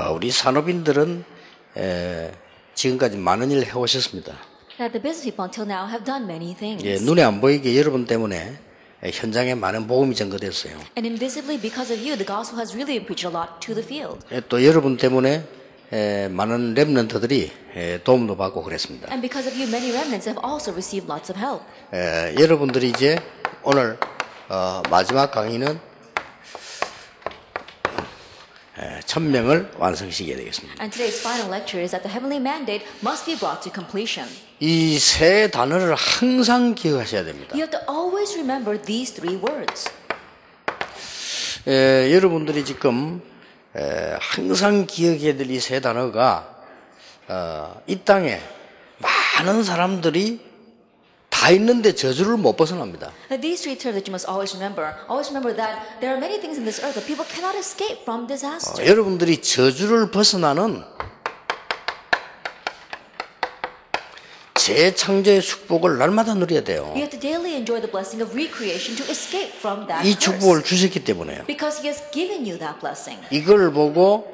우리 산업인들은 지금까지 많은 일을 해오셨습니다. That the business people until now have done many things. 예, 눈에 안 보이게 여러분 때문에 현장에 많은 복음이 전거됐어요. And invisibly, because of you, the gospel has really been preached a lot to the field. 예, 또 여러분 때문에 많은 렘넌트들이 도움도 받고 그랬습니다. And because of you, many remnants have also received lots of help. 여러분들이 이제 오늘 마지막 강의는 1000명을 완성시켜야 되겠습니다. And today's final lecture is that the heavenly mandate must be brought to completion. 이 세 단어를 항상 기억하셔야 됩니다. You have to always remember these three words. 여러분들이 지금 항상 기억해야 될 이 세 단어가 이 땅에 많은 사람들이 다 있는데 저주를 못 벗어납니다. These three terms that you must always remember that there are many things in this earth that people cannot escape from disaster. 여러분들이 저주를 벗어나는 재창조의 축복을 날마다 누려야 돼요. You have to daily enjoy the blessing of recreation to escape from that 이 축복을 curse. 주셨기 때문에요. Because He has given you that blessing. 이걸 보고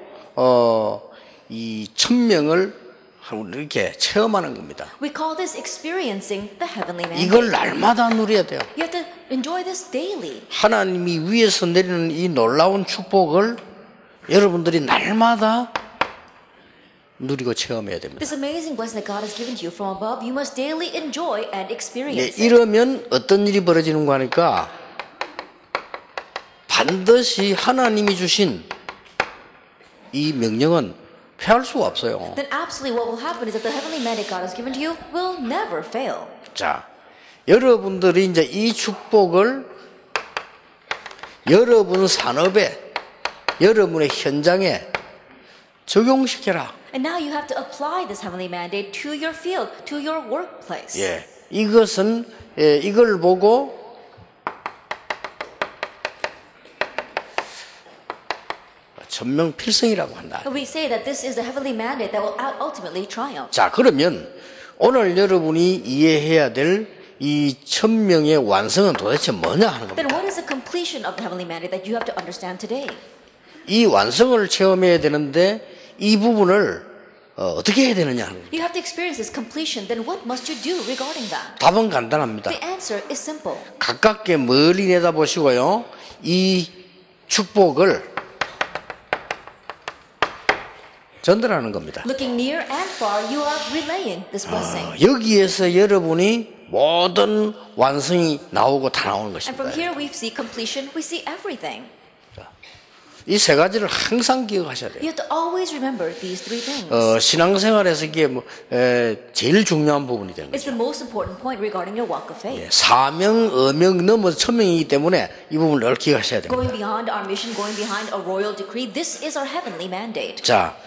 이 1000명을 이렇게 체험하는 겁니다. We call this experiencing the heavenly mandate. 이걸 날마다 누려야 돼요. You have to enjoy this daily. 하나님이 위에서 내리는 이 놀라운 축복을 여러분들이 날마다 누리고 체험해야 됩니다. This amazing blessing that God has given to you from above, you must daily enjoy and experience it. 이러면 어떤 일이 벌어지는 거 하니까 반드시 하나님이 주신 이 명령은 피할 수가 없어요. Then absolutely what will happen is that the heavenly mandate God has given to you will never fail. 자, 여러분들이 이제 이 축복을 여러분 산업에, 여러분의 현장에 적용시켜라. And now you have to apply this heavenly mandate to your field, to your workplace. 예, 이것은 이걸 보고 전명필승이라고 한다. We say that this is the heavenly mandate that will ultimately triumph. 자, 그러면 오늘 여러분이 이해해야 될 이 1000명의 완성은 도대체 뭐냐 하는 Then 겁니다. what is the completion of the heavenly mandate that you have to understand today? 이 완성을 체험해야 되는데 이 부분을 어떻게 해야 되느냐 하는 겁니다. You have to experience this completion. Then what must you do regarding that? 답은 간단합니다. The answer is simple. 가깝게 멀리 내다보시고요. 이 축복을 전달하는 겁니다. Looking near and far, you are relaying this blessing. 여기에서 여러분이 모든 완성이 나오고 다 나오는 And 것입니다. from here we see completion, we see everything. 이 세 가지를 항상 기억하셔야 돼요. You have to always remember these three things. 신앙생활에서 이게 제일 중요한 부분이 되는 It's 거죠. the most important point regarding your walk of faith. 사명, 어명 넘어서 1000명이기 때문에 이 부분을 늘 기억하셔야 됩니다. Going beyond our mission, going behind a royal decree, this is our heavenly mandate. 자,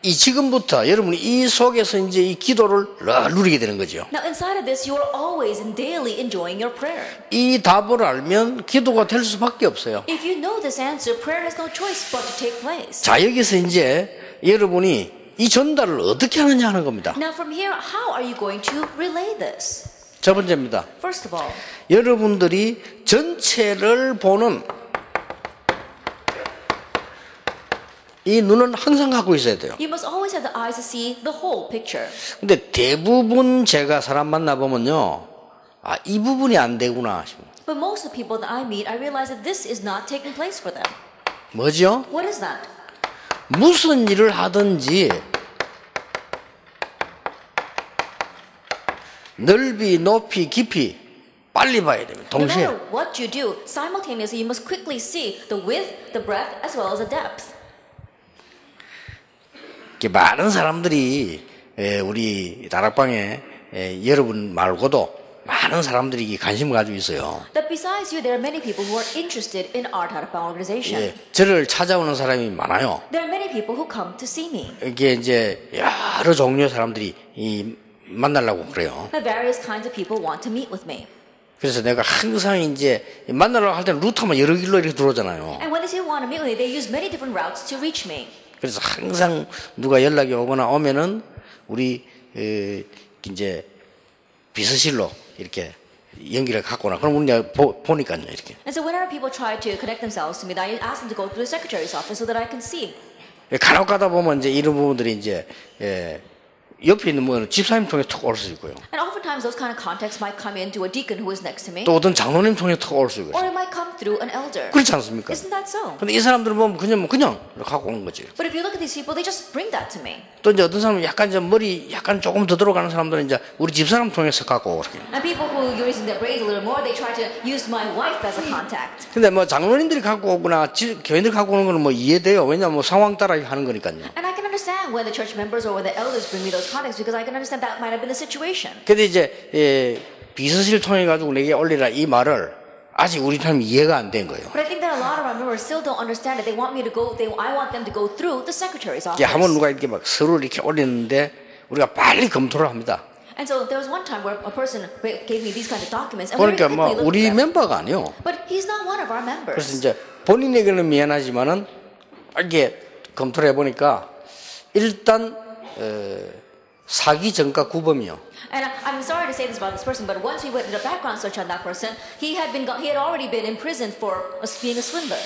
이 지금부터 여러분이 이 속에서 이제 이 기도를 늘 누리게 되는 거죠. Now inside of this, you are always and daily enjoying your prayer. 이 답을 알면 기도가 될 수밖에 없어요. If you know this answer, prayer has no choice but to take place. 자, 여기서 이제 여러분이 이 전달을 어떻게 하느냐 하는 겁니다. Now from here, how are you going to relay this? 첫 번째입니다. First of all, 여러분들이 전체를 보는 이 눈은 항상 갖고 있어야 돼요. you must always have the eyes to see the whole picture. 근데 대부분 제가 사람 만나보면요. 아, 이 부분이 안 되구나. But most of the people that I meet, I realize that this is not taking place for them. 뭐죠? What is that? 무슨 일을 하든지 넓이, 높이, 깊이 빨리 봐야 됩니다. No 동시에. matter what you do, simultaneously you must quickly see the width, the breadth, as well as the depth. 이렇게 많은 사람들이 우리 다락방에 여러분 말고도 많은 사람들이 관심을 가지고 있어요. That besides you, there are many people who are interested in our Tarapang organization. 저를 찾아오는 사람이 많아요. There are many people who come to see me. 이게 이제 여러 종류의 사람들이 만나려고 그래요. The various kinds of people want to meet with me. 그래서 내가 항상 이제 만나려고 할 때는 루트만 여러 길로 이렇게 들어오잖아요. And when they say want to meet with me, they use many different routes to reach me. 그래서 항상 누가 연락이 오면은 우리 이제 비서실로 이렇게 연기를 갖고 나. 그럼 우리가 보니까요 이렇게. And so whenever people try to connect themselves to me, I ask them to go through the secretary's office so that I can see. 간혹 가다 보면 이제 이런 부분들이 이제 옆에 있는 분은 집사님 통해 툭 올 수 있고요. And oftentimes those kind of contacts might come into a deacon who is next to me, 또 어떤 장로님 통해 툭 올 수 있고요. or it might come through an elder. 그렇지 않습니까? Isn't that so? 근데 이 사람들은 보면 그냥 갖고 오는 거지. But if you look at these people, they just bring that to me. 또 이제 어떤 사람은 약간 이제 머리 약간 조금 더 들어가는 사람들은 이제 우리 집사람 통해서 갖고 오게. And people who are using their brains a little more, they try to use my wife as a contact. 근데 뭐 장로님들이 갖고 오거나 교인들이 갖고 오는 거는 뭐 이해돼요. 왜냐면 뭐 상황 따라 하는 거니까요. And I can understand when the church members or when the elders bring me those contacts because I can understand that might have been the situation. 근데 이제 비서실 통해 가지고 내게 올리라 이 말을 아직 우리 사람이 이해가 안 된 거예요. But I think that a lot of our members still don't understand it. They want me to go. I want them to go through the secretary's office. 한번 누가 이렇게 막 서로 이렇게 올리는데 우리가 빨리 검토를 합니다. And so there was one time where a person gave me these kind of documents, and we very 그러니까 뭐 quickly looked 우리 at them. 멤버가 아니요. But he's not one of our 그래서 members. 이제 본인에게는 미안하지만은 이렇게 검토를 해보니까 일단 사기 전과 구범이요. And I'm sorry to say this about this person, but once we went into a background search on that person, he had already been imprisoned for being a swindler.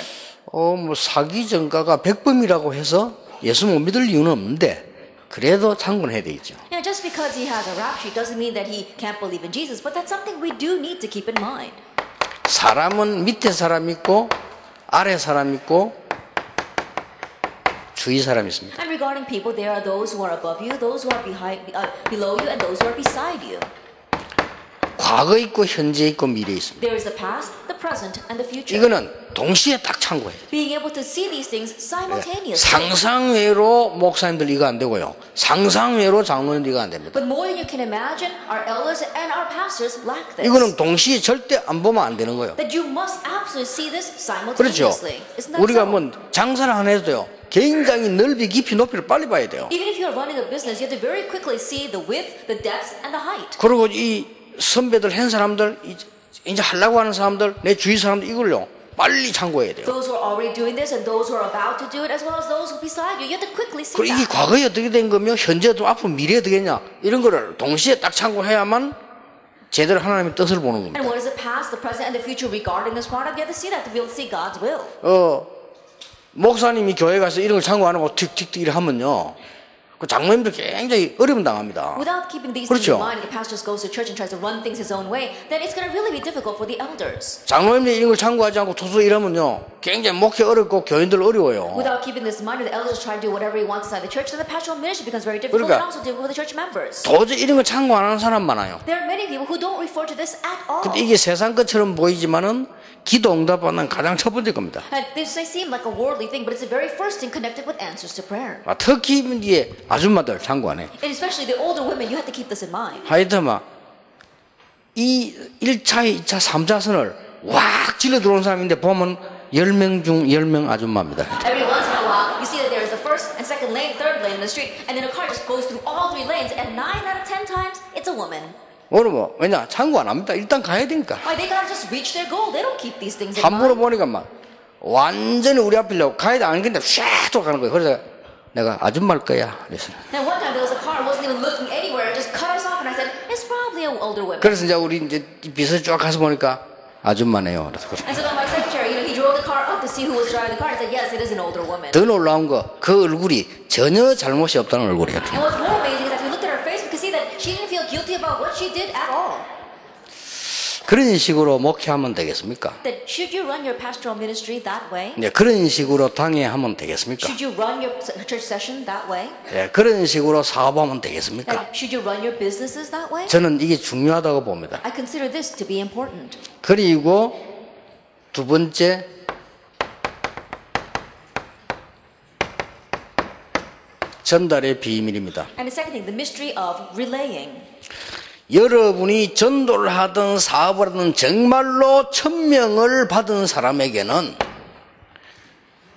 뭐 사기 전과가 100범이라고 해서 예수 못 믿을 이유는 없는데 그래도 참고는 해야 되겠죠. You know, just because he has a rap sheet doesn't mean that he can't believe in Jesus, but that's something we do need to keep in mind. 사람은 밑에 사람 있고 아래 사람 있고 주위 사람 있습니다. And regarding people, there are those who are above you, those who are below you, and those who are beside you. 과거 있고 현재 있고 미래 있습니다. There is the past, the present, and the future. 이거는 동시에 딱 참고해요. Being able to see these things simultaneously. 상상외로 목사님들 이거 안 되고요. 상상외로 장로님들 이거 안 됩니다. But more than you can imagine, our elders and our pastors lack this. 이거는 동시에 절대 안 보면 안 되는 거예요. That you must absolutely see this 그렇죠. simultaneously. Isn't that 우리가 so? 뭐 장사를 하나 해도요. 굉장히 넓이, 깊이, 높이를 빨리 봐야 돼요. Even if you're running a business, you have to very quickly see the width, the depth, and the height. 그리고 이 선배들 한 사람들 이제 하려고 하는 사람들 내 주위 사람들 이걸요 빨리 참고해야 돼요. Those who are already doing this and those who are about to do it, as well as those who are beside you, you have to quickly see 그리고 이게 that. 과거에 어떻게 된 거며 현재도 앞으로 미래에 어떻게 되냐 이런 거를 동시에 딱 참고해야만 제대로 하나님의 뜻을 보는 겁니다. And what is the past, the present, and the future regarding this product? You have to see that to be able to see God's will. 목사님이 교회 가서 이런 걸 참고 안 하고 틱틱틱 이렇게 하면요 그 장로님들 굉장히 어려움 당합니다. Without keeping these things 그렇죠. in mind, the pastor just goes to church and tries to run things his own way, then it's going to really be difficult for the elders. 장로님들이 이런 걸 참고하지 않고 투수 이러면요 굉장히 목회 어렵고 교인들 어려워요. Without keeping this in mind, the elders try to do whatever he wants inside the church, then the pastoral ministry becomes very difficult 그러니까 and also difficult with the church members. 도저히 이런 걸 참고 안 하는 사람 많아요. There are many people who don't refer to this at all. 근데 이게 세상 것처럼 보이지만은 기도 응답받는 가장 첫 번째 겁니다. And this may seem like a worldly thing, but it's the very first thing connected with answers to prayer. 특히 이제 아줌마들 참고 안 해. And especially the older women, you have to keep this in mind. 하여튼 이 1차, 2차, 3차선을 확 질러 들어온 사람인데 보면 10명 중 10명 아줌마입니다. Every once in a while, you see that there is the first and second lane, third lane in the street, and then a car just goes through all three lanes, and 9 out of 10 times, it's a woman. 오늘 왜냐 참고 안 합니다. 일단 가야 되니까. Why, they gotta just reach their goal. They don't keep these things in 함부로 mind. 보니까 완전히 우리 앞이려고 가야 돼 안 근데 샥 돌아가는 거예요. 그래서 내가 아줌마일 거야. 그래서. Now one time there was a car, wasn't even looking anywhere, it just cut us off, and I said, it's probably an older woman. 그래서 이제 우리 이제 비서 쫙 가서 보니까 아줌마네요. 그래서 And so then my secretary, he drove the car up to see who was driving the car, and said, yes, it is an older woman. 더 놀라운 거 그 얼굴이 전혀 잘못이 없다는 얼굴이에요. And what's more amazing is that we looked at her face, we could see that she didn't feel guilty about what she did at all. 그런 식으로 목회하면 되겠습니까? That should you run your pastoral ministry that way? 네, 그런 식으로 당회하면 되겠습니까? Should you run your church session that way? 네, 그런 식으로 사업하면 되겠습니까? Like, should you run your businesses that way? 저는 이게 중요하다고 봅니다. I consider this to be important. 그리고 두 번째 전달의 비밀입니다. And the second thing, the mystery of relaying. 여러분이 전도를 하든 사업을 하든 정말로 1000명을 받은 사람에게는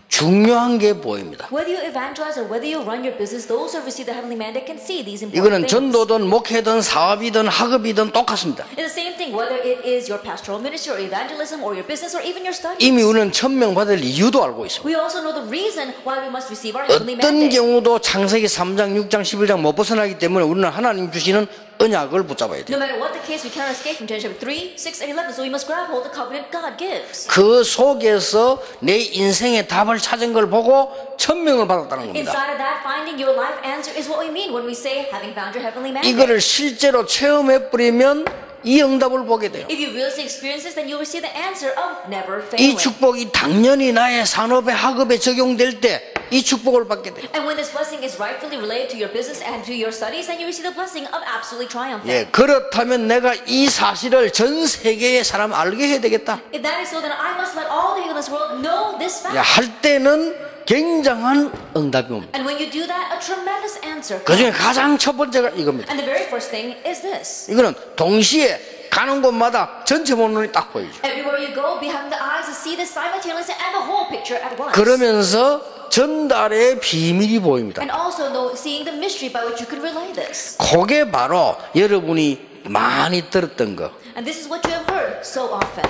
중요한 게 보입니다. Whether you evangelize or whether you run your business, those who receive the heavenly mandate can see these important 이거는 things. 전도든 목회든 사업이든 학업이든 똑같습니다. It's the same thing whether it is your pastoral ministry or evangelism or your business or even your studies. 이미 우리는 1000명 받을 이유도 알고 있습니다. We also know the reason why we must receive our heavenly 어떤 mandate. 경우도 창세기 3장, 6장, 11장 못 벗어나기 때문에 우리는 하나님 주시는 언약을 붙잡아야 돼요. No matter what the case, we cannot escape from Genesis chapter 3, 6, and 11. So we must grab hold of the covenant God gives. 그 속에서 내 인생의 답을 찾은 걸 보고 천명을 받았다는 겁니다. Inside of that, finding your life answer is what we mean when we say, having found your heavenly mandate. 이거를 실제로 체험해 버리면 이 응답을 보게 돼요. If you really experience this, then you'll receive the answer of never 이 failing. 축복이 당연히 나의 산업에 학업에 적용될 때 이 축복을 받게 돼요. And when this blessing is rightfully related to your business and to your studies, then you receive the blessing of absolutely triumphant. 예, 그렇다면 내가 이 사실을 전 세계의 사람 알게 해야 되겠다. If that is so, then I must let all the people in this world know this fact. 예, 할 때는 굉장한 응답이 옵니다. And when you do that, a tremendous answer 그 중에 comes. 가장 첫 번째가 이겁니다. And the very first thing is this. 이거는 동시에 가는 곳마다 전체 보는 눈이 딱 보이죠. Everywhere you go, be having the eyes to see this simultaneously and the whole picture at once. 그러면서 전달의 비밀이 보입니다. And also seeing the mystery by which you can relay this. 그게 바로 여러분이 많이 들었던 거. And this is what you have heard so often.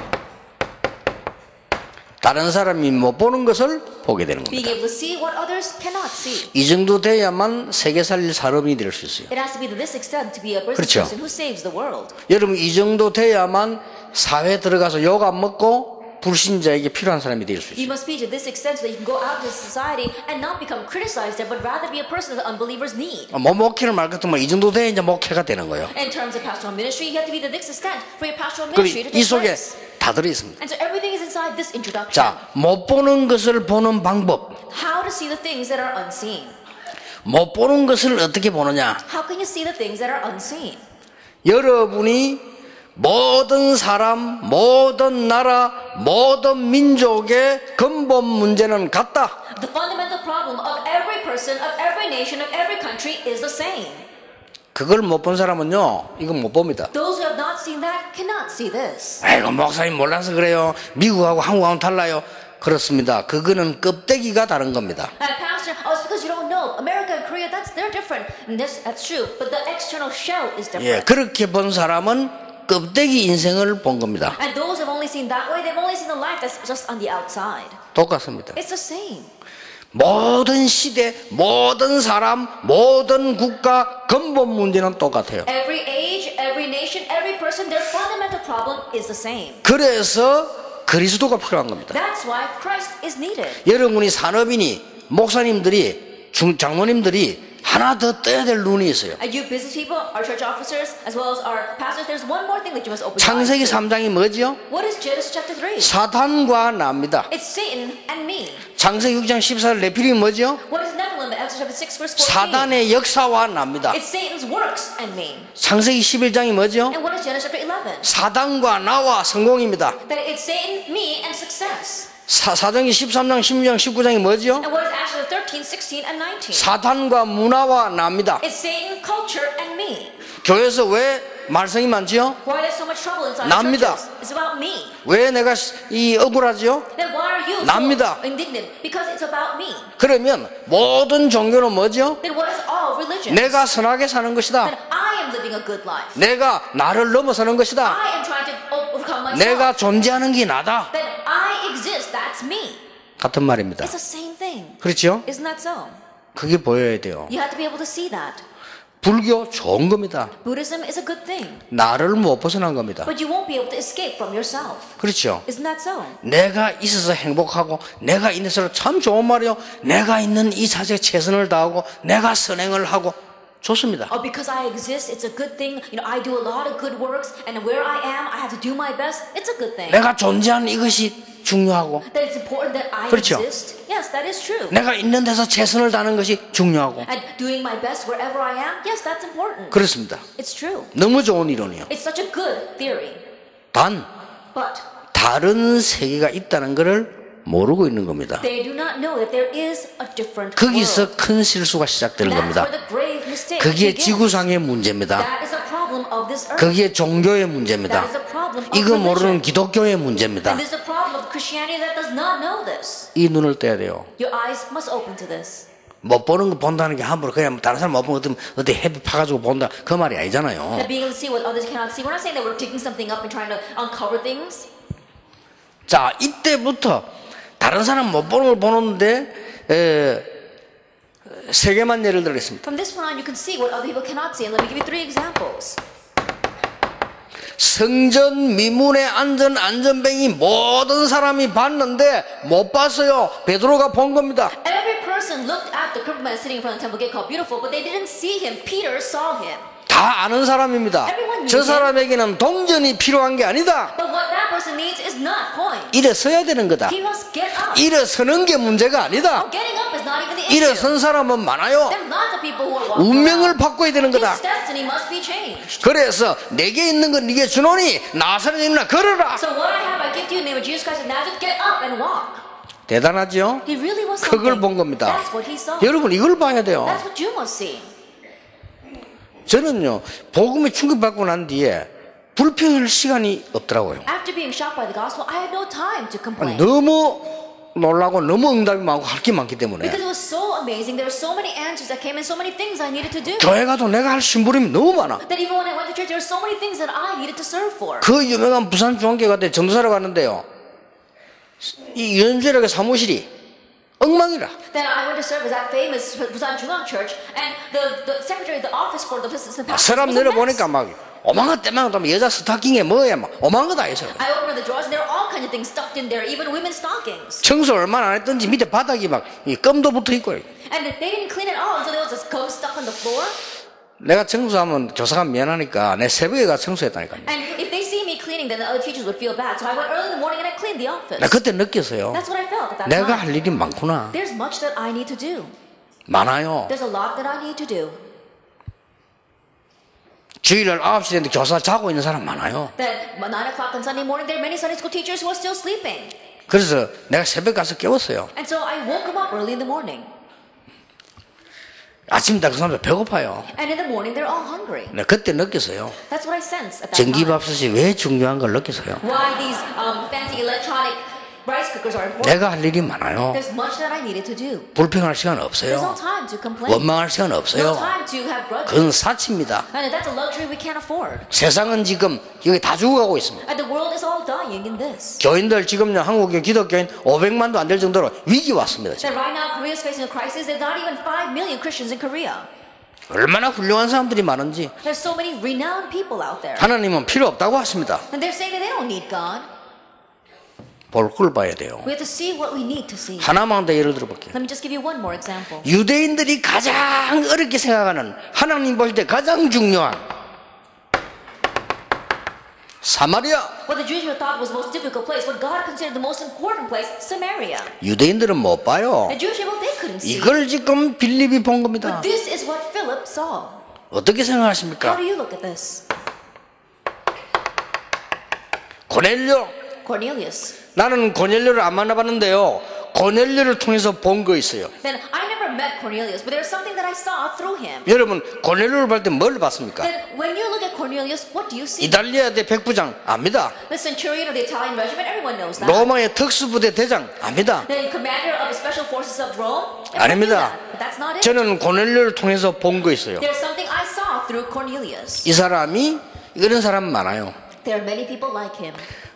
다른 사람이 못 보는 것을 보게 되는 Being 겁니다. able to see what others cannot see. 이 정도 돼야만 세계 살릴 사람이 될 수 있어요. It has to be to this extent to be a 그렇죠. person who saves the world. 여러분 이 정도 돼야만 사회 들어가서 욕 안 먹고 불신자에게 필요한 사람이 될 수 You 있어요. must be to this extent so that you can go out into society and not become criticized there, but rather be a person that unbelievers need. 뭐 목회를 말 같으면 이 정도 돼야 이제 목회가 되는 거예요. In terms of pastoral ministry, you have to be to this extent for your pastoral 그리고 ministry to 이 take 속에 place. 다 들어 있습니다. And so everything is inside this introduction. 자, 못 보는 것을 보는 방법. How to see the things that are unseen. 못 보는 것을 어떻게 보느냐? How can you see the things that are unseen? 여러분이 모든 사람, 모든 나라, 모든 민족의 근본 문제는 같다. The fundamental problem of every person, of every nation, of every country is the same. 그걸 못 본 사람은요, 이건 못 봅니다. Those who have not seen that cannot see this. 아이고, 목사님 몰라서 그래요. 미국하고 한국하고는 달라요. 그렇습니다. 그거는 껍데기가 다른 겁니다. And Pastor, oh, it's because you don't know. America and Korea, they're different. And that's true. But the external shell is different. 예, 그렇게 본 사람은 껍데기 인생을 본 겁니다. And those who have only seen that way, they've only seen the life that's just on the outside. 똑같습니다. It's the same. 모든 시대, 모든 사람, 모든 국가 근본 문제는 똑같아요. Every age, every nation, every person, their fundamental problem is the same. 그래서 그리스도가 필요한 겁니다. That's why Christ is needed. 여러분이 산업인이 목사님들이 장로님들이 하나 더 떠야 될 눈이 있어요. And you business people, our church officers, as well as our pastors, there's one more thing that you must open your 창세기 eyes to. 3장이 뭐죠? What is Genesis chapter 3? 사탄과 나입니다. It's Satan and me. 창세기 6장 14절 네피림이 뭐죠? What is Nephilim? Exodus chapter 6 verse 14. 사단의 역사와 나입니다. It's Satan's works and me. 창세기 11장이 뭐죠? And what is Genesis chapter 11? 사단과 나와 성공입니다. That it's Satan, me, and success. 사도행전 13장, 16장, 19장이 뭐죠? And what is Acts chapter 13, 16, and 19? 사탄과 문화와 나입니다. It's Satan, culture, and me. 교회에서 왜 말썽이 많지요? Why there's so much trouble inside 납니다. churches? It's about me. 왜 내가 이 억울하지요? Then why are you 납니다. so indignant? Because it's about me. 그러면 모든 종교는 뭐죠? Then what is all religion? 내가 선하게 사는 Then 것이다. I am living a good life. 내가 나를 넘어서는 것이다. I am trying to overcome myself. 내가 존재하는 게 나다. Then I exist. That's me. 같은 말입니다. It's the same thing. 그렇죠? Isn't that so? 그게 보여야 돼요. You have to be able to see that. 불교 좋은 겁니다. Buddhism is a good thing. 나를 못 벗어난 겁니다. But you won't be able to escape from yourself. 그렇죠? Isn't that so? 내가 있어서 행복하고 내가 있는 사람 참 좋은 말이요. 내가 있는 이 자세에 최선을 다하고 내가 선행을 하고 좋습니다. Oh, because I exist, it's a good thing. You know, I do a lot of good works, and where I am, I have to do my best. It's a good thing. 내가 존재하는 이것이 중요하고 That it's important that I 그렇죠. exist. Yes, that is true. 내가 있는 데서 최선을 다하는 것이 중요하고 And doing my best wherever I am, yes, that's important. 그렇습니다. It's true. 너무 좋은 이론이요. It's such a good theory. 단 But 다른 세계가 있다는 것을 모르고 있는 겁니다. they do not know that there is a different 거기서 world. 큰 실수가 시작되는 That's 겁니다. where the grave mistake 그게 begins. 지구상의 문제입니다. That is a problem of this earth. 그게 종교의 문제입니다. That is a problem of 이거 모르는 religion. 기독교의 문제입니다. And there's a problem of Christianity that does not know this. 이 눈을 떼야 돼요. Your eyes must open to this. 못 보는 거 본다는 게 함부로 그냥 다른 사람 못 보는 거 어디 헤비 파가지고 본다 그 말이 아니잖아요. That being able to see what others cannot see. We're not saying that we're taking something up and trying to uncover things. 자, 이때부터 다른 사람 못 보는 걸 보는데 세 개만 예를 들겠습니다. From this point on, you can see what other people cannot see. And let me give you 3 examples. 성전 미문의 안전뱅이 모든 사람이 봤는데 못 봤어요. 베드로가 본 겁니다. Every person looked at the crippled man sitting in front of the temple gate called Beautiful, but they didn't see him. Peter saw him. 다 아는 사람입니다. 저 사람에게는 동전이 필요한 게 아니다. But what that person needs is not coins. 일어서야 되는 거다. He must get up. 일어서는 게 문제가 아니다. Getting up is not even the issue. 일어선 사람은 많아요. There are lots of people who are walking 운명을 around. 바꿔야 되는 거다. His destiny must be changed. 그래서 내게 있는 건 네게 주노니 나사렛이나 걸어라. So what I have, I give to you in the name of Jesus Christ of Nazareth. Get up and walk. 대단하죠? He really was 그걸 something. 본 겁니다. That's what he saw. 여러분 이걸 봐야 돼요. That's what you must see. 저는요 복음에 충격받고 난 뒤에 불평할 시간이 없더라고요. After being shocked by the gospel, I had no time to complain. 너무 놀라고 너무 응답이 많고 할 게 많기 때문에 Because it was so amazing. There were so many answers that came and so many things I needed to do. 교회 가도 내가 할 심부름이 너무 많아. That even when I went to church, there were so many things that I needed to serve for. 그 유명한 부산 중앙교회 전도사로 갔는데요. 이 연주력의 사무실이 엉망이라. Then I went to serve as that famous Busan Jungang Church, and the secretary of the office for the assistant pastor 사람 was a mess. 내려보니까 막 오만한 때만 하면 여자 스타킹에 뭐야 막 오만한 거 다 있어요. I opened the drawers, and there were all kinds of things stuffed in there, even women's stockings. 청소 얼마나 안 했던지 밑에 바닥이 막 이 껌도 붙어 있고. And they didn't clean it all, and so there was this gum stuck on the floor. 내가 청소하면 교사가 미안하니까 내 새벽에 가 청소했다니까요. And if they see me cleaning, then the other teachers would feel bad. So I went early in the morning and I cleaned the office. 나 그때 느꼈어요. That's what I felt at that 내가 time. 할 일이 많구나. There's much that I need to do. 많아요. There's a lot that I need to do. 주일날 9시 됐는데 교사 자고 있는 사람 많아요. Then 9 o'clock on Sunday morning, there are many Sunday school teachers who are still sleeping. 그래서 내가 새벽 가서 깨웠어요. And so I woke them up early in the morning. 아침 다 그 사람들 배고파요. And in the morning, they're all hungry. 내가 그때 느꼈어요. That's what I sensed at that time. 전기밥솥이 왜 중요한 걸 느꼈어요. Why these fancy electronic rice cookers are important. 내가 할 일이 많아요. There's much that I needed to do. 불평할 시간 There's no 없어요. time to complain. 원망할 시간 No 없어요. time to have grudges. 그건 사치입니다. And that's a luxury we can't afford. 세상은 지금 여기 다 죽어가고 있습니다. And the world is all dying in this. 교인들 지금요 한국의 기독교인 500만도 안 될 정도로 위기 왔습니다. 지금. That right now Korea is facing a crisis. There's not even 5 million Christians in Korea. 얼마나 훌륭한 사람들이 많은지. There's so many renowned people out there. 하나님은 필요 없다고 하십니다. And they're saying that they don't need God. 볼 걸 봐야 돼요. We have to see what we need to see. 하나만 더 예를 들어볼게요. Let me just give you one more example. 유대인들이 가장 어렵게 생각하는 하나님 볼 때 가장 중요한 사마리아. What the Jewish people thought was the most difficult place, what God considered the most important place, Samaria. 유대인들은 못 봐요. The Jewish people, they couldn't see. 이걸 지금 빌립이 본 겁니다. But this is what Philip saw. 어떻게 How 생각하십니까? do you look at this? 고넬료. Cornelius. 나는 고넬료를 안 만나봤는데요. 고넬료를 통해서 본 거 있어요. Then I never met Cornelius, but there's something that I saw through him. 여러분 고넬료를 볼 때 뭘 봤습니까? Then when you look at Cornelius, what do you see? 이탈리아 대 백부장 압니다. The centurion of the Italian regiment, everyone knows that. 로마의 특수부대 대장 압니다. The commander of the special forces of Rome, everyone knew 아닙니다. that. But that's not it. 저는 고넬료를 통해서 본 거 있어요. There's something I saw through Cornelius. 이 사람이 이런 사람 많아요. There are many people like him.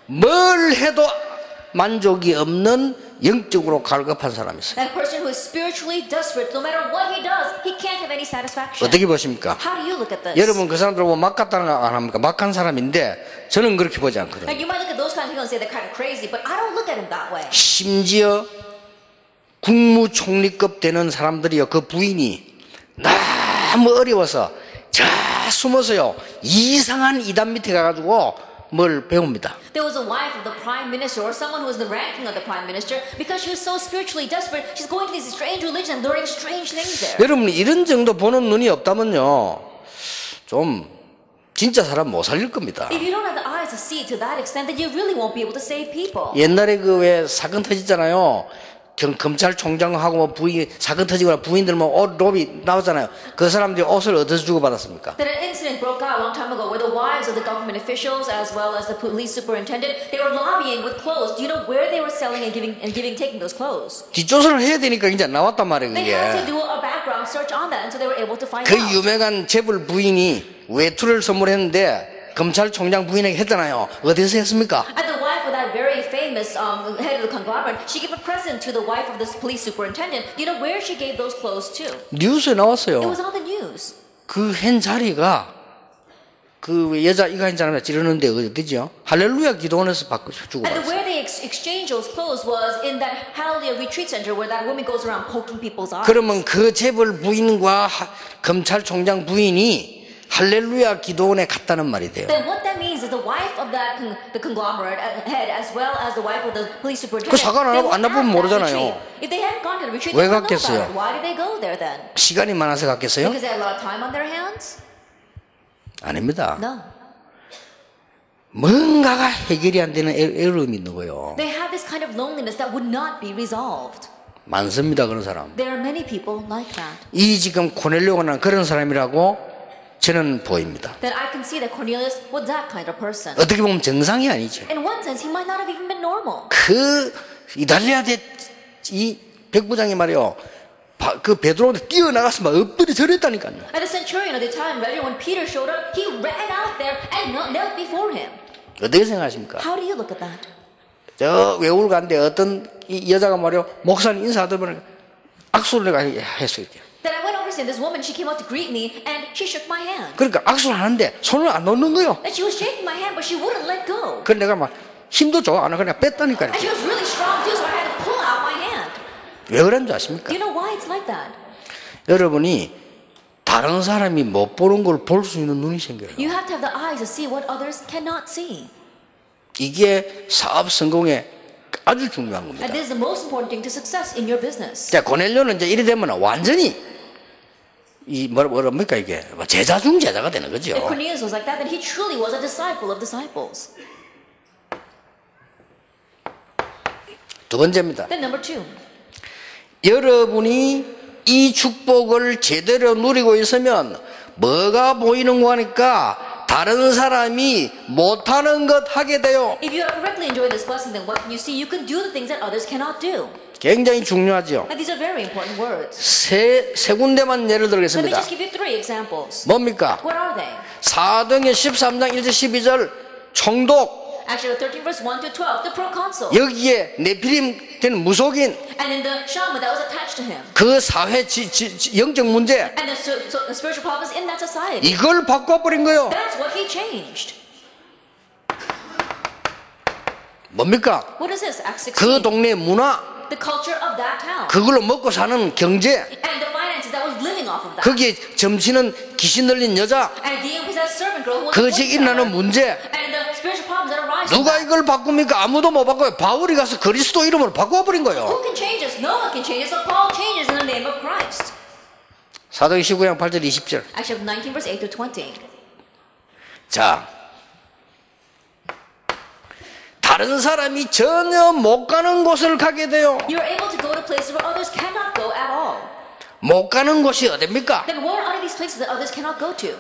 뭘 해도 만족이 없는 영적으로 갈급한 사람이 있어요. That person who is spiritually desperate, no matter what he does, he can't have any satisfaction. 어떻게 보십니까? How do you look at this? 여러분 그 사람들 보면 막 같다는 거 안 합니까? 막한 사람인데 저는 그렇게 보지 않거든요. Like you might look at those kind of people and say they're kind of crazy, but I don't look at him that way. 심지어 국무총리급 되는 사람들이요, 그 부인이 너무 어려워서 저 숨어서요 이상한 이단 밑에 가가지고 뭘 배웁니다. There was a wife of the prime minister or someone who was the ranking of the prime minister. Because she was so spiritually desperate, she's going to these strange religions and learning strange things there. 여러분 이런 정도 보는 눈이 없다면요 좀 진짜 사람 못 살릴 겁니다. If you don't have the eyes to see to that extent, then you really won't be able to save people. 옛날에 그 왜 사건 터지잖아요. 검찰총장하고 뭐 부인 사건 터지거나 부인들 뭐 옷 롭이 나오잖아요. 그 사람들이 옷을 어디서 주고 받았습니까? That an incident broke out a long time ago where the wives of the government officials as well as the police superintendent, they were lobbying with clothes. Do you know where they were selling and taking those clothes? 뒷조사를 해야 되니까 이제 나왔단 말이에요. They 그게. had to do a background search on that, and so they were able to find 그 out. 유명한 재벌 부인이 외투를 선물했는데 검찰총장 부인에게 했잖아요. 어디서 했습니까? And the wife of that very famous famous head of the conglomerate, she gave a present to the wife of the police superintendent. Do you know where she gave those clothes to? 뉴스에 It 나왔어요. was on the news. 그 한 자리가 그 여자 이거 한 사람이 찌르는데 어디죠? 할렐루야 기도원에서 주고 And 받았어요. where they exchanged those clothes was in that Hallelujah retreat center where that woman goes around poking people's eyes. 그러면 그 재벌 부인과 검찰총장 부인이 할렐루야 기도원에 갔다는 말이 돼요. Then what that means is the wife of the conglomerate head as well as the wife of the police superintendent. 그 사과를 안 하고 안 나쁘면 모르잖아요. If they hadn't gone to the retreat, 왜 they would know 갔겠어요? about it. Why did they go there then? 시간이 많아서 갔겠어요? Because they had a lot of time on their hands? 아닙니다. No. 뭔가가 해결이 안 되는 어려움이 있는 거예요. They had this kind of loneliness that would not be resolved. 많습니다, 그런 사람. There are many people like that. 이 지금 코넬료가 그런 사람이라고 저는 보입니다. That I can see that Cornelius was that kind of person. 어떻게 보면 정상이 아니죠. In one sense, he might not have even been normal. 그 이탈리아 이 백부장이 말이요. 그 베드로한테 뛰어나가서 막 엎드려 절했다니까요. And the centurion of the Italian regiment, when Peter showed up, he ran out there and knelt before him. 어떻게 생각하십니까? How do you look at that? 저 외울 간데 어떤 이 여자가 말이요. 목사님 인사하더니 악수를 내가 했어요. Then I went over to see this woman. She came out to greet me and she shook my hand. 그러니까 악수를 하는데 손을 안 놓는 거요. And she was shaking my hand, but she wouldn't let go. 그래서 내가 막 힘도 좋아 안 하고 그냥 뺐다니까요. And she was really strong too, so I had to pull out my hand. 왜 그런 줄 아십니까? Do you know why it's like that? 여러분이 다른 사람이 못 보는 걸 볼 수 있는 눈이 생겨요. You have to have the eyes to see what others cannot see. 이게 사업 성공에 아주 중요한 겁니다. And this is the most important thing to success in your business. 자, 고넬료는 이제 이래 되면 완전히 이 뭐랍니까 이게 제자 중 제자가 되는 거죠. If Cornelius was like that, then he truly was a disciple of disciples. 두 번째입니다. Then number two. 여러분이 이 축복을 제대로 누리고 있으면 뭐가 보이는 거니까 다른 사람이 못하는 것 하게 돼요. If you are correctly enjoying this blessing, then what can you see? You can do the things that others cannot do. 굉장히 중요하죠. And these are very important words. 세 군데만 예를 Let me 들겠습니다. just give you three examples. 뭡니까? What are they? 사도행전 13장 1절 12절 총독 Actually, 13 verse 1 to 12, the proconsul. 여기에 네피림 된 무속인 And then the shaman that was attached to him. 그 사회 영적 문제 And the spiritual problems in that society. 이걸 바꿔버린 거예요. That's what he changed. 뭡니까? What is this? Acts 16. 그 동네 문화 The culture of that town. 그걸로 먹고 사는 경제 And the finances that was living off of that. 거기에 점치는 귀신 들린 여자 And dealing with that servant girl who was 그것이 일어나는 문제 And the spiritual problems that arise from 누가 that. 이걸 바꿉니까? 아무도 못 바꿔요. 바울이 가서 그리스도 이름으로 바꿔버린 거예요. Who can change us? No one can change us. So Paul changes in the name of Christ. 사도행 19장 8절 20절 Actually, 19 verse 8 to 20. 자 다른 사람이 전혀 못 가는 곳을 가게 돼요. You're able to go to places where others cannot go at all. 못 가는 곳이 어딥니까? Then what are these places that others cannot go to?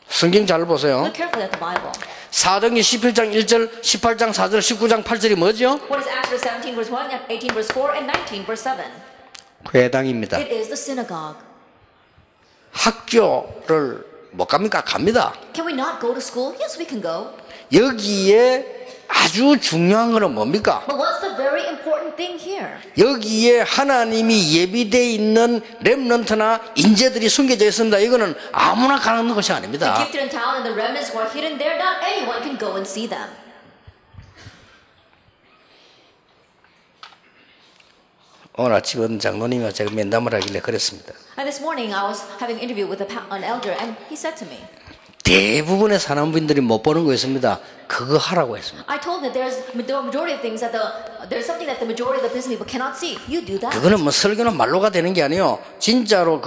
성경 잘 보세요. Look carefully at the Bible. 사도행전 17장 1절 18장 4절 19장 8절이 뭐죠? What is Acts 17 verse 1, 18 verse 4, and 19 verse 7? 회당입니다. It is the synagogue. 학교를 못 갑니까? 갑니다. Can we not go to school? Yes, we can go. 여기에 아주 중요한 거는 뭡니까? But what's the very important thing here? 여기에 하나님이 예비되어 있는 렘넌트나 인재들이 숨겨져 있습니다. 이거는 아무나 가는 것이 The 아닙니다. gifted and talented and the remnants who are hidden there, not anyone can go and see them. 오늘 아침은 장로님과 제가 면담을 하길래 그랬습니다. And this morning I was having an interview with an elder and he said to me, 대부분의 사람분들이 못 보는 거 있습니다. 그거 하라고 했습니다. I told him that there's the majority of things that there's something that the majority of the business people cannot see. You do that. 그거는 뭐 설교는 말로가 되는 게 아니에요. 진짜로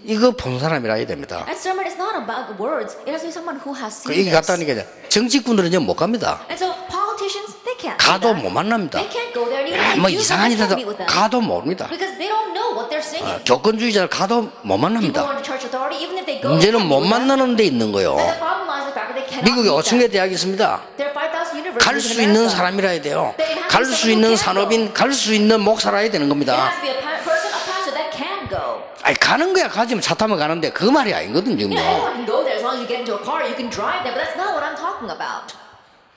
이거 본 사람이라 해야 됩니다. And sermon is not about words. It has to be someone who has 그 seen 얘기 this. 같다니까 정치꾼들은 이제 못 갑니다. And so politicians, they can't. 가도 do that. 못 만납니다. They can't go there. And even if 뭐 they do, 이상한 they can't 일이라도 meet with them. 가도 모릅니다. Because they don't know what they're singing. 교권주의자를 가도 못 People who 만납니다. are in church authority, even if they go, they 문제는 can't 못 meet with them. 만나는 데 있는 거예요. And the problem lies in the fact that they cannot 미국에 meet 5층의 them. 대학이 있습니다. There are 5,000 universities 갈 in 수 있는 America. 사람이라 해야 돼요. 갈 수 있는 산업인, 갈 수 있는 목사라 해야 되는 There 겁니다. has to be a person, a pastor that can go. 아니 가는 거야 가지면 차 타면 가는데 그 말이 아니거든 You know, 지금요. anyone can go there as long as you get into a car, you can drive there, but that's not what I'm talking about.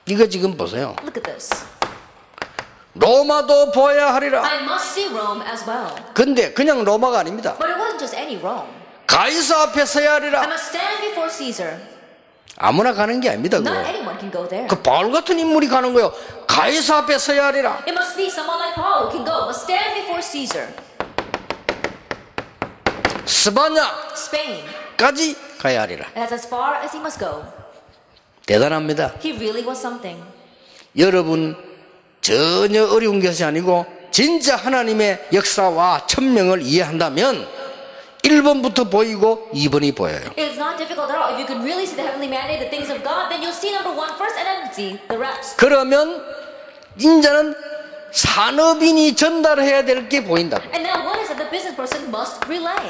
이거 지금 보세요. Look at this. 로마도 보아야 하리라. I must see Rome as well. 근데 그냥 로마가 아닙니다. But it wasn't just any Rome. 가이사 앞에 서야 I 하리라. must stand before Caesar. 아무나 가는 게 아닙니다. Not 그거. anyone can go there. 그 바울 같은 인물이 가는 거예요. 가이사 앞에 서야 하리라. It must be someone like Paul who can go. Must stand before Caesar. 스바냐까지 Spain. 가야 하리라. And that's as far as he must go. 대단합니다. He really was something. 여러분 전혀 어려운 것이 아니고 진짜 하나님의 역사와 천명을 이해한다면 1번부터 보이고 2번이 보여요. It's not difficult at all. If you can really see the heavenly mandate, the things of God, then you'll see number one first and then see the rest. 그러면 인자는 산업인이 전달해야 될 게 보인다. And now what is it the business person must relay?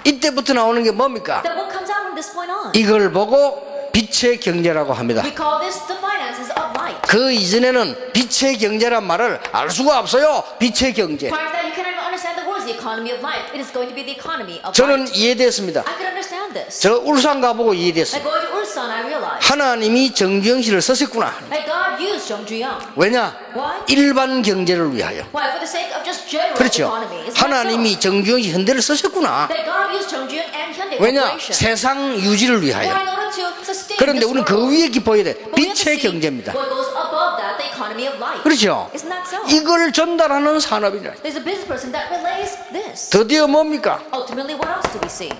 이때부터 나오는 게 뭡니까? Then what comes out from this point on? 이걸 보고 빛의 경제라고 합니다. We call this the finances of light. 그 이전에는 빛의 경제란 말을 알 수가 없어요. 빛의 경제. Prior to that, you cannot even understand the words, the economy of light. It is going to be the economy of 저는 light. 이해됐습니다. I can understand this. 저 울산 가보고 Like 이해됐어요. going to Ulsan, I realized 하나님이 정주영 씨를 쓰셨구나. that God used Jung Ju-young. 왜냐? Why? 일반 경제를 위하여. Why? For the sake of just general 그렇죠. economy. It's not so. 하나님이 정주영 씨 현대를 쓰셨구나. That God used Jung Ju-young and Hyundai 왜냐? Corporation. 세상 유지를 Why? 위하여. In order to sustain 그런데 this 우리는 그 world. 위에 깊어야 돼. But we have to 빛의 see 경제입니다. what goes above that, the economy of light. 그렇죠? Isn't that so? 이걸 전달하는 산업이라. There's a business person that relays this. 드디어 뭡니까? Ultimately, what else do we see?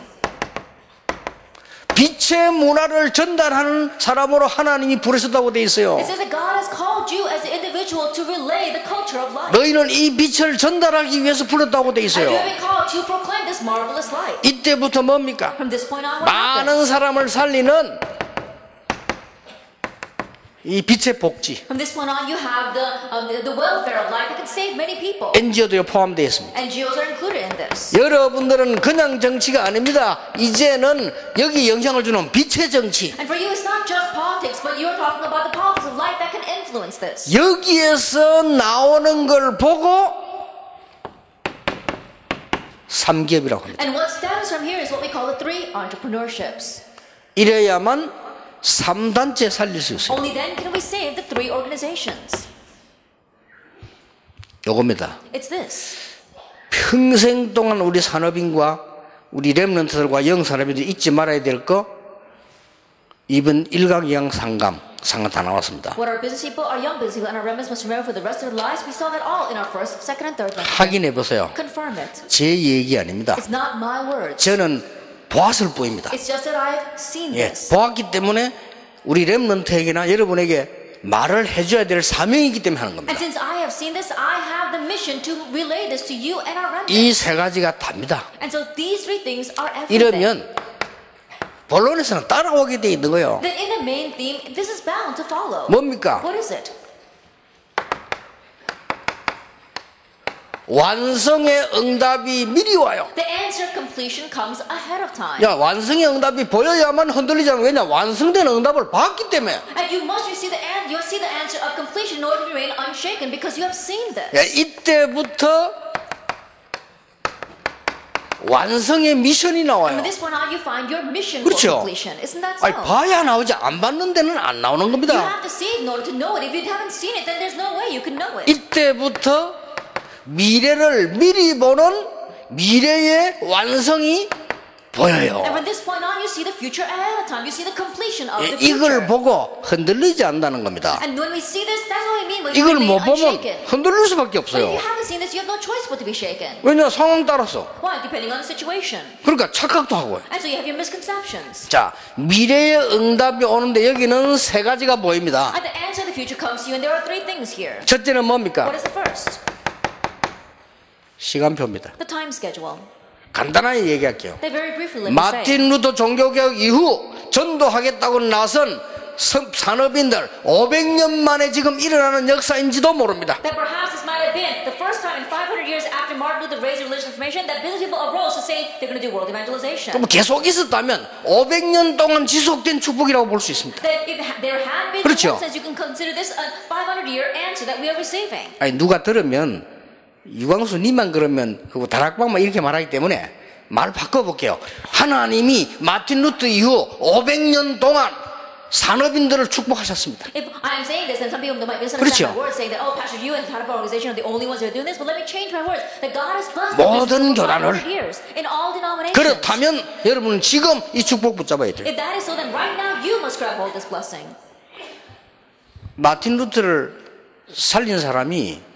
빛의 문화를 전달하는 사람으로 하나님이 부르셨다고 돼 있어요. It says that God has called you as an individual to relay the culture of light. 너희는 이 빛을 전달하기 위해서 불렀다고 돼 And 있어요. you have been called to proclaim this marvelous light. 이때부터 뭡니까? From this point on, what happens? 많은 사람을 살리는 이 빛의 복지. From this point on, you have the welfare of light that can save many people. NGO도 포함되어 있습니다. NGOs are included in this. 여러분들은 그냥 정치가 아닙니다. 이제는 여기 영향을 주는 빛의 정치. And for you, it's not just politics, but you're talking about the politics of light that can influence this. 여기에서 나오는 걸 보고 삼기업이라고 합니다. And what stems from here is what we call the three entrepreneurships. 이래야만 3단체 살릴 수 있어요. Only then can we save the three organizations. 요겁니다. It's this. 평생 동안 우리 산업인과 우리 랩런트들과 영산업인들이 잊지 말아야 될 거 이번 일각양 상감 다 나왔습니다. What our business people, our young business people, and our remnants must remember for the rest of their lives, we saw that all in our first, second, and third lecture. 확인해 보세요. Confirm it. 제 얘기 아닙니다. It's not my words. 저는 보았을 뿐입니다. It's just that I've seen 예, this. 보았기 때문에 우리 랩런트에게나 여러분에게 말을 해줘야 될 사명이기 때문에 하는 겁니다. And since I have seen this, I have the mission to relay this to you and our remnants. 이 세 가지가 답니다. And so these three things are everything. 이러면 본론에서는 따라오게 돼 있는 거예요. Then in the main theme, this is bound to follow. 뭡니까? What is it? 완성의 응답이 미리 와요. The answer of completion comes ahead of time. 야, 완성의 응답이 보여야만 흔들리잖아. 왜냐? 완성된 응답을 봤기 때문에. And you must receive you see the answer of completion in order to remain unshaken because you have seen this. 야, 이때부터 완성의 미션이 And 나와요. from this point on, you find your mission 그렇죠? for completion. Isn't that so? 아니, 봐야 나오지 안 봤는 데는 안 나오는 You 겁니다. have to see it in order to know it. If you haven't seen it, then there's no way you can know it. 이때부터 미래를 미리 보는 미래의 완성이 보여요. And from this point on, you see the future ahead of time. You see the completion of the 이걸 future. 보고 흔들리지 않는다는 겁니다. And when we see this, that's what we mean when 이걸 we 못 remain 보면 unshaken. 흔들릴 수밖에 But if you 없어요. haven't seen this, you have no choice but to be shaken. 왜냐? 상황 따라서. Why? Depending on the situation. 그러니까 착각도 하고요. And so you have your misconceptions. 자, 미래의 응답이 오는데 여기는 세 가지가 보입니다. And the answer of the future comes to you, and there are three things here. 첫째는 뭡니까? What is the first? 시간표입니다. The time schedule. 간단하게 얘기할게요. They very briefly let me say. 마틴 루터 종교개혁 이후 전도하겠다고 나선 산업인들 500년 만에 지금 일어나는 역사인지도 모릅니다. That perhaps this might have been the first time in 500 years after Martin Luther raised religious reformation that business people arose to say they're going to do world evangelization. 그럼 계속 있었다면 500년 동안 지속된 축복이라고 볼 수 있습니다. That if there had been, 그렇죠. in one sense, you can consider this a 500-year answer that we are receiving. 아니 누가 들으면 유광수 님만 그러면 그리고 다락방만 이렇게 말하기 때문에 말 바꿔볼게요. 하나님이 마틴 루터 이후 500년 동안 산업인들을 축복하셨습니다. If I'm saying this, and some people might misunderstand 그렇죠. my words, saying that, oh, Pastor, you and the Caterpillar organization are the only ones who are doing this. But let me change my words. That God has blessed 모든 us for 교단을. 500 years in all denominations. 그렇다면 여러분은 지금 이 축복 붙잡아야 돼요. If that is so, then right now you must grab hold of this blessing. 마틴 루터를 살린 사람이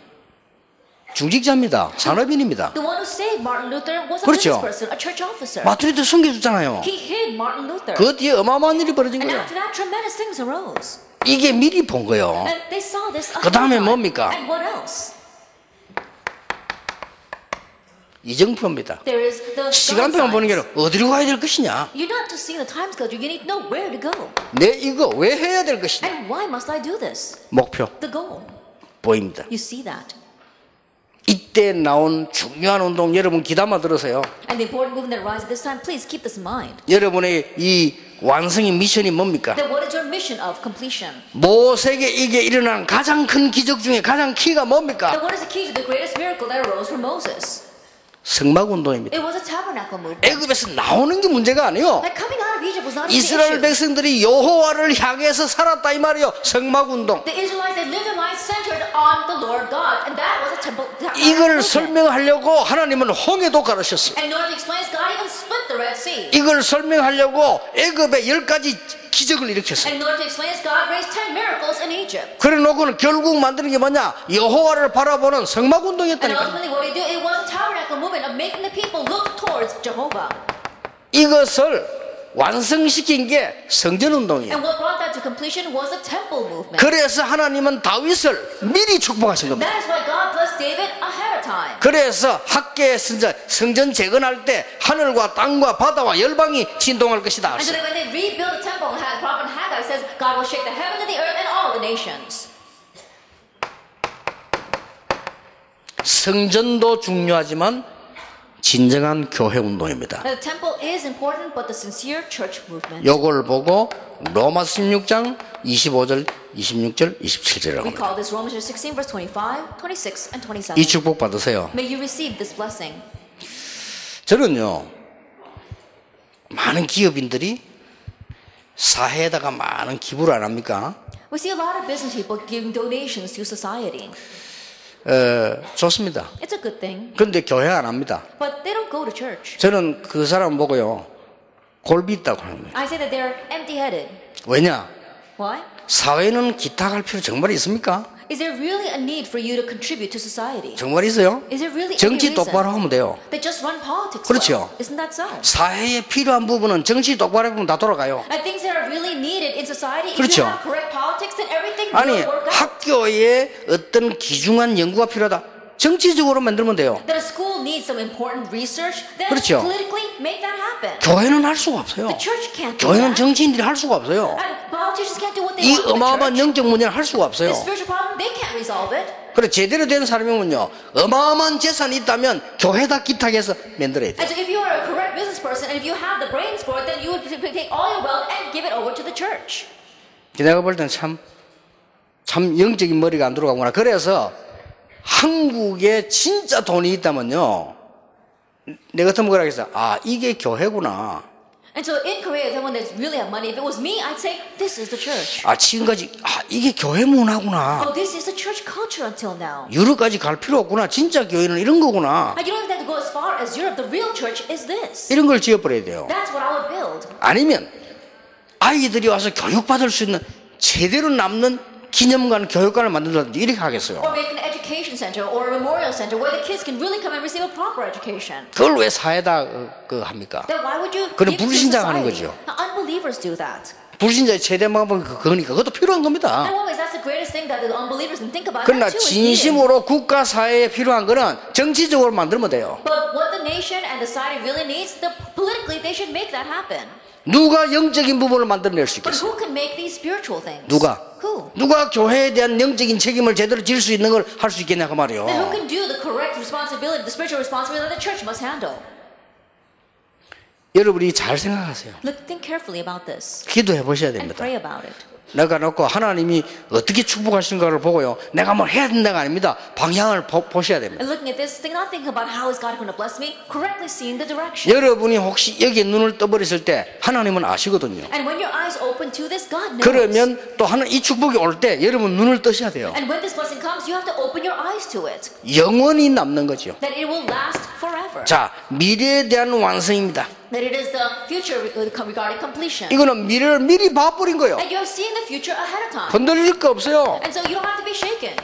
중직자입니다. 산업인입니다. The one who saved Martin Luther was a 그렇죠. business person, a church officer. 마틴 루터 숨겨줬잖아요. He hid Martin Luther. 그 뒤에 어마어마한 일이 벌어진 And 거예요. after that, tremendous things arose. 이게 미리 본 거예요. And they saw this ahead 그 다음에 of time. 뭡니까? And what else? 이정표입니다. There is the 시간표만 보는 게 signs. 아니라 어디로 가야 될 것이냐. You're not just seeing the time schedule. You need to know where to go. 내 이거 왜 해야 될 것이냐. And why must I do this? 목표 The goal. 보입니다. You see that. 이때 나온 중요한 운동 여러분 귀담아 들으세요. And the important movement that arises at this time, please keep this in mind. 여러분의 이 완성의 미션이 뭡니까? That what is your mission of completion? 모세에게 이게 일어난 가장 큰 기적 중에 가장 키가 That 뭡니까? what is the key to the greatest miracle that arose for Moses? 성막 운동입니다. It was a tabernacle movement. 애굽에서 나오는 게 문제가 아니요. Like coming out of Egypt was not the 이스라엘 issue. 백성들이 여호와를 향해서 살았다 이 말이요. 성막 운동. The Israelites, they lived their lives centered on the Lord God, and that was a temple. 이걸 movement. 설명하려고 하나님은 홍해도 가르쳤어요. And in order to explain this, God even split the Red Sea. 이걸 설명하려고 애굽에 10가지 기적을 일으켰어요. And in order to explain this, God raised 10 miracles in Egypt. 그래 놓고는 결국 만드는 게 뭐냐? 여호와를 바라보는 성막 And 운동이었다니까. ultimately what he did, it was a tabernacle movement of making the people look towards Jehovah. 이것을 완성시킨 게 성전 운동이에요. And what brought that to completion was the temple movement. 그래서 하나님은 다윗을 미리 축복하신 겁니다. That is why God blessed David ahead of time. 그래서 학계 성전 재건할 때 하늘과 땅과 바다와 열방이 진동할 것이다. And so that when they rebuild the temple, Prophet Haggai says, God will shake the heaven and the earth and all the nations. 성전도 중요하지만 진정한 교회 운동입니다. The temple is important, but the sincere church movement. 요걸 보고 로마서 16장 25절, 26절, 27절이라고 We 합니다. call this Romans 16, verse 25, 26, and 27. 이 축복 받으세요. May you receive this blessing. 저는요, 많은 기업인들이 사회에다가 많은 기부를 안 합니까? We see a lot of business people giving donations to society. 좋습니다. It's a good thing, 그런데 교회 안 합니다. but they don't go to church. 저는 그 사람 보고요, 골비 있다고 하는 거예요. I say that they're empty-headed. 왜냐? Why? 사회는 기탁할 필요 정말 있습니까? Is there really a need for you to contribute to society? 정말 있어요? Is there really 정치 any reason 똑바로 하면 돼요. they just run politics 그렇죠. well? Isn't that so? 사회에 필요한 부분은 정치 똑바로 하면 다 돌아가요. And things that are really needed in society, if 그렇죠. you have correct politics, then everything 아니, will work out. 학교에 어떤 귀중한 연구가 필요하다. 정치적으로 만들면 돼요. That a school needs some important research, then 그렇죠. politically make that happen. 교회는 할 수가 없어요. The church can't do 교회는 that. 정치인들이 할 수가 없어요. And politicians can't do what they 이 want with the 어마어마한 church. 영적 문제는 할 수가 없어요. The spiritual problem, they can't resolve it. 그래 제대로 된 사람이면요, 어마어마한 재산이 있다면 교회다 기탁해서 만들어야 돼요. And so if you are a correct business person, and if you have the brains for it, then you would take all your wealth and give it over to the church. 내가 볼 때는 참 영적인 머리가 안 들어가구나. 그래서 한국에 진짜 돈이 있다면요, 내 같으면 뭐라 하겠어? 아, 이게 교회구나. And so in Korea, if someone that's really have money, if it was me, I'd say, this is the church. 아, 지금까지 아, 이게 교회 문화구나. Oh, this is the church culture until now. 유럽까지 갈 필요 없구나. 진짜 교회는 이런 거구나. Like, you don't even have to go as far as Europe. The real church is this. 이런 걸 지어버려야 돼요. That's what I would build. 아니면 아이들이 와서 교육받을 수 있는 제대로 남는 기념관, 교육관을 만든다든지 이렇게 하겠어요. Or make an education center or a memorial center where the kids can really come and receive a proper education. 그걸 왜 사회다 합니까? Then why would you 그건 give to 불신자가 하는 society? 거죠. Now, unbelievers do that. 불신자의 최대 방법은 그거니까 그것도 필요한 겁니다. In one way, that's the greatest thing that the unbelievers can think about. 그러나 That too is needed. 진심으로 국가 사회에 필요한 거는 정치적으로 만들면 돼요. But what the nation and the society really needs, politically, they should make that happen. 누가 영적인 부분을 만들어낼 수 But 있겠어요? who can make these spiritual things? 누가? Who? 누가 교회에 대한 영적인 책임을 제대로 질 수 있는 걸 할 수 있겠냐 그 Then who 말이에요. can do the correct responsibility, the spiritual responsibility that the church must handle? 여러분이 잘 생각하세요. Think carefully about this 기도해 보셔야 and 됩니다. pray about it. 내가 놓고 하나님이 어떻게 축복하시는가를 보고요, 내가 뭘 해야 된다가 아닙니다. 방향을 보셔야 됩니다. And looking at this, not thinking about how is God going to bless me, correctly seeing the direction. 여러분이 혹시 여기에 눈을 떠버렸을 때 하나님은 아시거든요. And when your eyes eyes open to this? God knows. 그러면 또 하는 이 축복이 올 때 여러분 눈을 뜨셔야 돼요. And when this blessing comes, you have to open your eyes to it. 영원히 남는 거죠. That it will last forever. 자, 미래에 대한 완성입니다. That it is the future regarding completion. 이거는 미래를 미리 봐버린 거예요. And you have seen the future ahead of time. 흔들릴 거 없어요. And so you don't have to be shaken.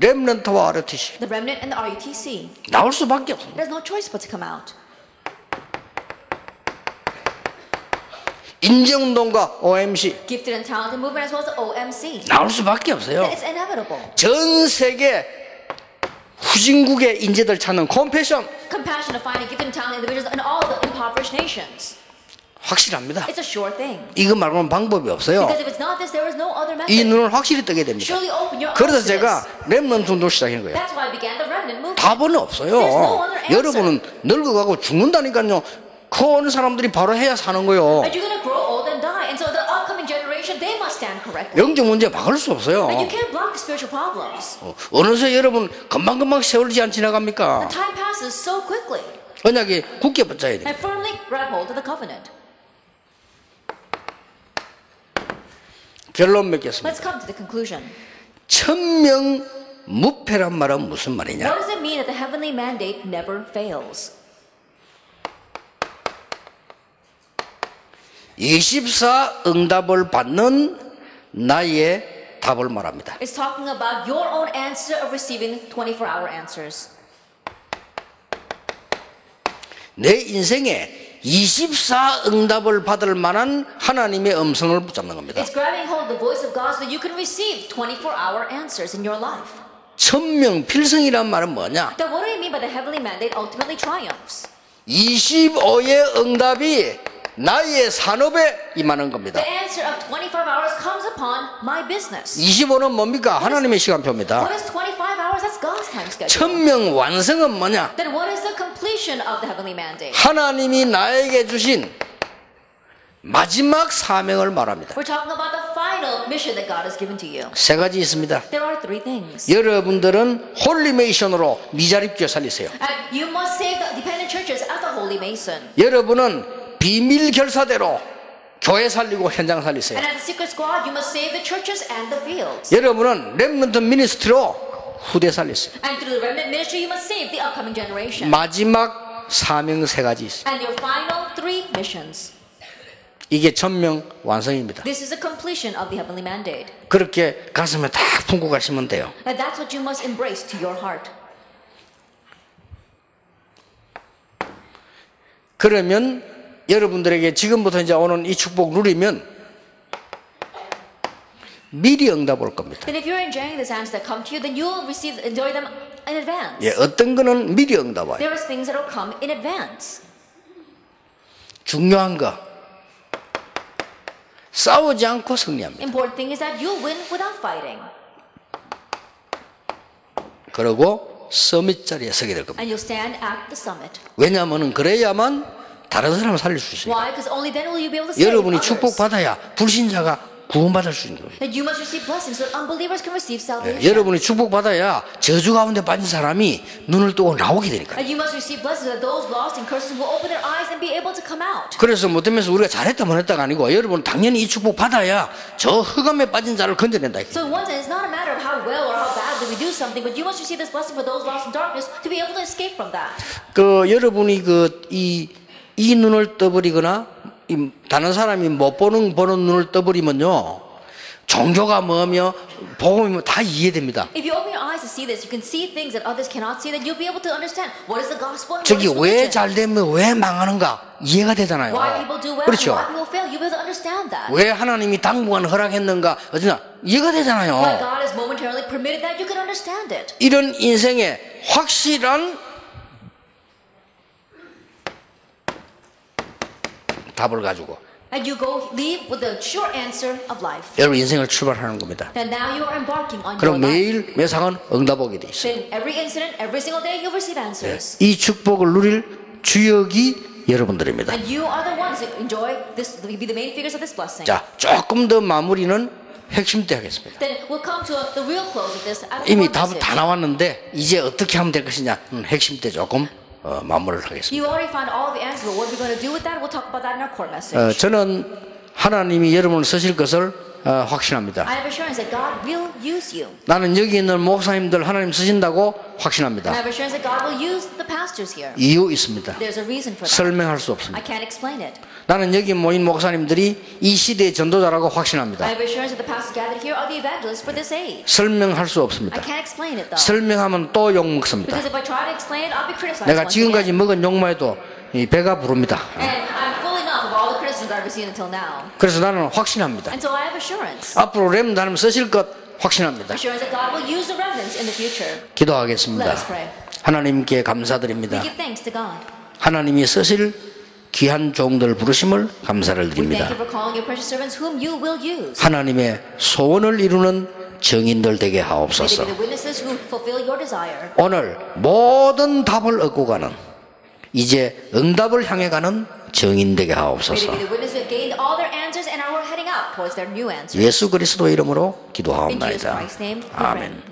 렘넌트와 ROTC The remnant and the RUTC. 나올 수밖에 없습니다. There's no choice but to come out. 인재운동과 OMC Gifted and talented movement as well as the OMC. 나올 수밖에 없어요. It's inevitable. 전 세계 후진국의 인재들 찾는 컴패션 Compassion of finding gifted and talented individuals in all the impoverished nations. 확실합니다. It's a sure thing. 이거 말고는 방법이 없어요. Because if it's not this, there is no other 이 method. 눈을 확실히 뜨게 됩니다. Surely open your eyes 그래서 to 제가 this. 렘넌트 운동 시작한 거예요. That's why I began the remnant movement. 답은 없어요. There's no other answer. 여러분은 늙어가고 죽는다니까요. 그 어느 사람들이 바로 해야 사는 거예요. And you're going to grow old and die. And so the upcoming generation, they must stand correctly. 영적 문제 막을 수 없어요. And you can't block the spiritual problems. 어느새 여러분 금방금방 세월이 안 지나갑니까? The time passes so quickly. 언약에 굳게 붙잡아야 돼요. And firmly grab hold of the covenant. 결론 맺겠습니다. Let's come to the conclusion. 천명 무패란 말은 무슨 말이냐? What does it mean that the heavenly mandate never fails? 24 응답을 받는 나의 답을 말합니다. It's talking about your own answer of receiving 24-hour answers. 내 인생에 24 응답을 받을 만한 하나님의 음성을 붙잡는 겁니다. It's grabbing hold of the voice of God so that you can receive 24-hour answers in your life. 천명 필승이란 말은 뭐냐? Then what do you mean by the heavenly mandate ultimately triumphs? 25의 응답이 나의 산업에 임하는 겁니다. The answer of 25 hours comes upon my business. 25는 뭡니까? 하나님의 시간표입니다. What is 25 hours? That's God's time schedule. 천명 완성은 뭐냐? Then what is the completion of the heavenly mandate? 하나님이 나에게 주신 마지막 사명을 말합니다. We're talking about the final mission that God has given to you. 세 가지 있습니다. There are three things. 여러분들은 홀리메이션으로 미자립교 살리세요. And you must save the dependent churches as a holy mason. 여러분은 비밀 결사대로 교회 살리고 현장 살리세요. And as a secret squad, you must save the churches and the fields. 여러분은 렘넌트 미니스트리로 후대 살리세요. And through the remnant ministry, you must save the upcoming generation. 마지막 사명 세 가지 있어요. And your final three missions. 이게 천명 완성입니다. This is the completion of the heavenly mandate. 그렇게 가슴에 다 품고 가시면 돼요. And that's what you must embrace to your heart. 그러면 여러분들에게 지금부터 이제 오는 이 축복 누리면 미리 응답 올 겁니다. Then if you're enjoying these answers that come to you, then you will enjoy them in advance. 예, 어떤 거는 미리 응답 와요. There are things that will come in advance. 중요한 거 싸우지 않고 승리합니다. Important thing is that you win without fighting. 그리고 서밋 자리에 서게 될 겁니다. And you'll stand at the summit. 왜냐하면 그래야만 다른 사람을 살릴 수 있어요. Why? Because only then will you be able to save 여러분이 others. 축복받아야 불신자가 구원받을 수 있는 거예요. That you must receive blessings so that unbelievers can receive salvation. 여러분이 축복받아야 저주 가운데 빠진 사람이 눈을 뜨고 나오게 되니까요. And you must receive blessings so that those lost in curses will open their eyes and be able to come out. 그래서 못하면서 우리가 잘했다 못했다가 아니고 여러분 당연히 이 축복 받아야 저 흑암에 빠진 자를 건져낸다. So once it's not a matter of how well or how badly we do something, but you must receive this blessing for those lost in darkness to be able to escape from that. 그 여러분이 이 눈을 떠버리거나 다른 사람이 못 보는 눈을 떠버리면요 종교가 뭐며 복음이면 다 이해됩니다. If you open your eyes to see this, you can see things that others cannot see. Then you'll be able to understand what is the gospel and what 저기 is 왜 religion. 잘 되면 왜 망하는가 이해가 되잖아요. Why people do well 그렇죠. and why people fail. You'll be able to understand that. 왜 하나님이 당분간 허락했는가 어쩌나 이해가 되잖아요. Why God has momentarily permitted that, you can understand it. 이런 인생의 확실한 답을 가지고 And you leave with the sure answer of life. 여러분 인생을 출발하는 겁니다. Then now you are embarking on your 그럼 life. 매일 매상은 응답 오게 돼 있어요. Then every incident, every single day, you'll receive answers. 이 축복을 누릴 주역이 여러분들입니다. And you are the ones that enjoy this, be the main figures of this blessing. 자, 조금 더 마무리는 핵심 때 하겠습니다. Then we'll come to the real close of this. at the 이미 core 답은 message. 다 나왔는데 이제 어떻게 하면 될 것이냐 핵심 때 조금 마무리를 하겠습니다. You already found all the answers, but what are we going to do with that? We'll talk about that in our core message. 저는 하나님이 여러분을 쓰실 것을 확신합니다. I have assurance that God will use you. 나는 여기 있는 목사님들 하나님 쓰신다고 I 확신합니다. have assurance that God will use the pastors here. 이유 있습니다. There's a reason for that. 설명할 수 I 없습니다. can't explain it. 나는 여기 모인 목사님들이 이 시대의 전도자라고 I 확신합니다. have assurance that the pastors gathered here are the evangelists for this age. 설명할 수 I 없습니다. can't explain it though. 설명하면 또 욕먹습니다. Because if I try to explain it, I'll be criticized 내가 once 지금까지 again. 먹은 욕마에도 이 배가 부릅니다. And I'm full enough of all the criticisms I've received until now. 그래서 나는 확신합니다. And so I have assurance. 앞으로 렘 하나님 쓰실 것 확신합니다. Assurance that God will use the remnants in the future. 기도하겠습니다. Let us pray. 하나님께 We 감사드립니다. give thanks to God. 하나님이 쓰실 귀한 종들 부르심을 감사를 We thank 드립니다. you for calling your precious servants whom you will use. 하나님의 소원을 이루는 정인들 되게 May they 하옵소서. be the witnesses who fulfill your desire. 오늘 모든 답을 얻고 가는 이제 응답을 향해 가는 정인 되게 May they 하옵소서. be the witnesses who have gained all their answers and are heading out towards their new answers. 예수 그리스도 이름으로 In Jesus 기도하옵나이다. Christ's name, we 아멘. pray.